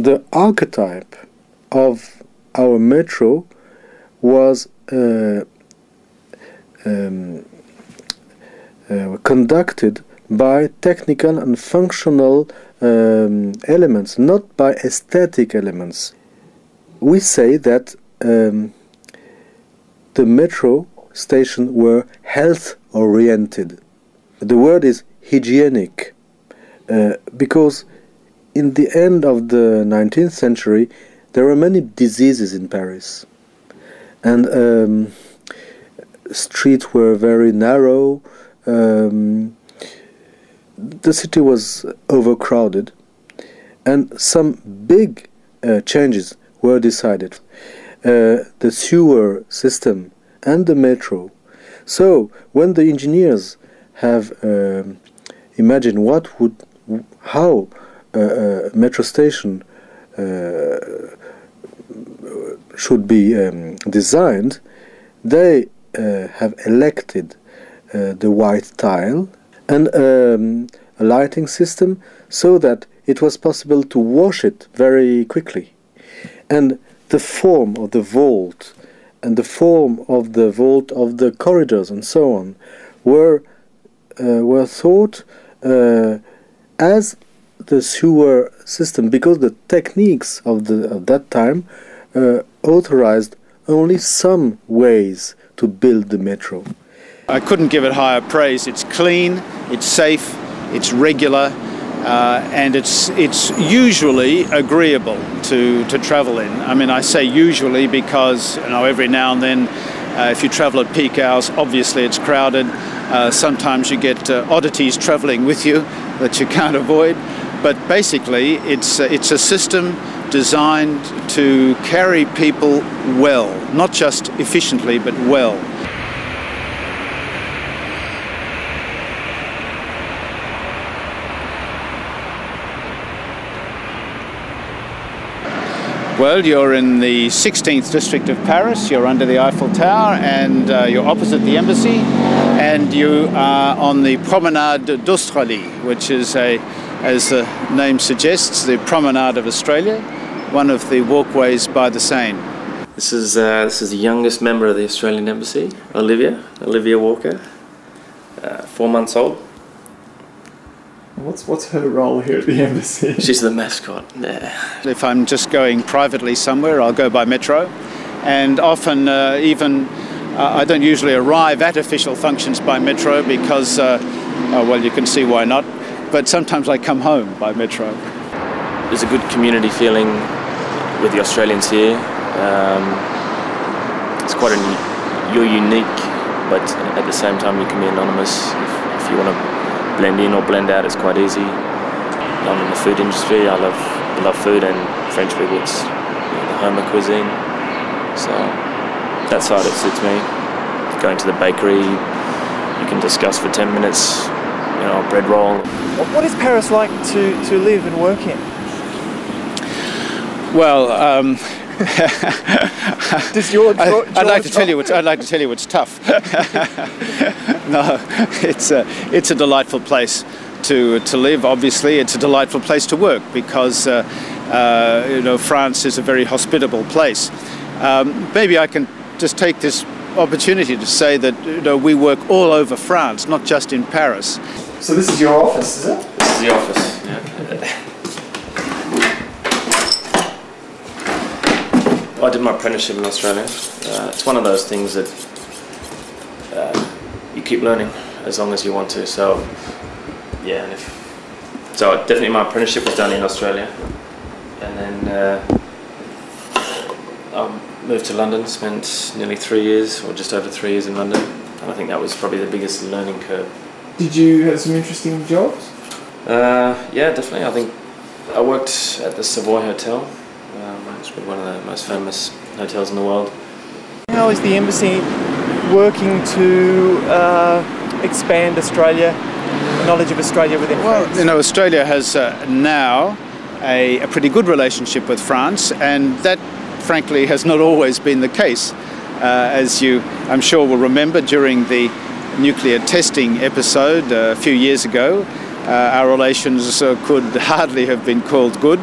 the archetype of our metro was conducted by technical and functional elements, not by aesthetic elements. We say that the metro stations were health-oriented. The word is hygienic, because in the end of the 19th century there were many diseases in Paris, and streets were very narrow. The city was overcrowded, and some big changes were decided. The sewer system and the metro. So when the engineers have imagined how a metro station should be designed, they have elected the white tile and a lighting system so that it was possible to wash it very quickly. And the form of the vault and the form of the vault of the corridors and so on were thought as the sewer system, because the techniques of that time authorized only some ways to build the metro. I couldn't give it higher praise. It's clean, it's safe, it's regular, and it's usually agreeable to travel in. I mean, I say usually because, you know, every now and then, if you travel at peak hours, obviously it's crowded. Sometimes you get oddities traveling with you that you can't avoid. But basically, it's a system designed to carry people well, not just efficiently, but well. Well, you're in the 16th district of Paris, you're under the Eiffel Tower, and you're opposite the embassy, and you are on the Promenade d'Australie, which is, as the name suggests, the Promenade of Australia, one of the walkways by the Seine. This is the youngest member of the Australian Embassy, Olivia Walker, 4 months old. What's her role here at the embassy? She's the mascot. Yeah. If I'm just going privately somewhere, I'll go by metro, and often I don't usually arrive at official functions by metro because, well, you can see why not, but sometimes I come home by metro. There's a good community feeling with the Australians here. It's quite you're unique, but at the same time you can be anonymous if you want to blend in or blend out. It's quite easy. I'm in the food industry. I love food, and French food is the home of cuisine. So that side, it suits me. Going to the bakery, you can discuss for 10 minutes, you know, a bread roll. What is Paris like to live and work in? Well, I'd like to tell you it's tough. No, it's a delightful place to live. Obviously, it's a delightful place to work because you know, France is a very hospitable place. Maybe I can just take this opportunity to say that, you know, we work all over France, not just in Paris. So this is your office, is it? This is the office. Yeah. I did my apprenticeship in Australia. It's one of those things that you keep learning as long as you want to. So, yeah. So definitely my apprenticeship was done in Australia, and then I moved to London. Spent nearly 3 years, or just over 3 years in London. And I think that was probably the biggest learning curve. Did you have some interesting jobs? Yeah, definitely. I think I worked at the Savoy Hotel. It's one of the most famous hotels in the world. How is the embassy working to expand Australia, knowledge of Australia within France? Well, you know, Australia has now a pretty good relationship with France, and that frankly has not always been the case. As you, I'm sure, will remember, during the nuclear testing episode a few years ago, our relations could hardly have been called good.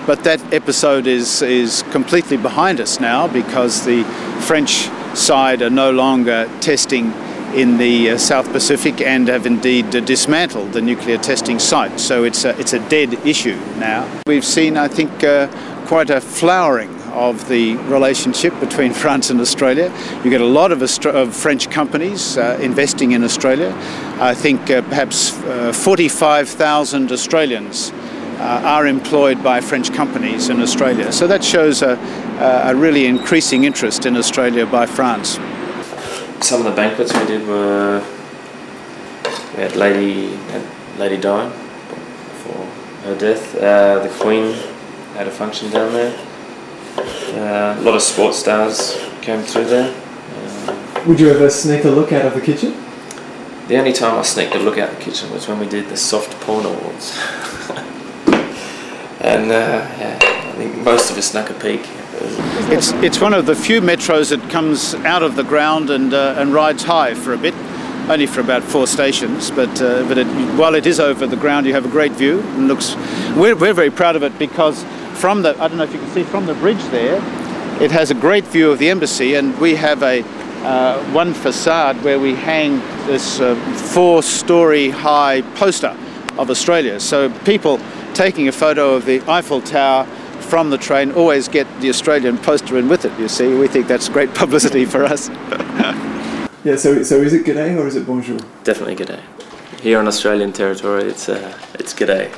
But that episode is completely behind us now, because the French side are no longer testing in the South Pacific and have indeed dismantled the nuclear testing site. So it's a dead issue now. We've seen, I think, quite a flowering of the relationship between France and Australia. You get a lot of French companies investing in Australia. I think perhaps 45,000 Australians are employed by French companies in Australia. So that shows a really increasing interest in Australia by France. Some of the banquets we did were, we had Lady Di for her death. The Queen had a function down there. A lot of sports stars came through there. Would you ever sneak a look out of the kitchen? The only time I sneaked a look out the kitchen was when we did the Soft Porn Awards. And yeah, I think most of us snuck a peek. It's one of the few metros that comes out of the ground and rides high for a bit, only for about 4 stations. But while it is over the ground, you have a great view. And we're very proud of it, because from the, I don't know if you can see from the bridge there, it has a great view of the embassy, and we have a one facade where we hang this 4-story high poster of Australia. So people taking a photo of the Eiffel Tower from the train always get the Australian poster in with it, you see. We think that's great publicity for us. Yeah, so is it g'day or is it bonjour? Definitely g'day. Here on Australian territory, it's g'day.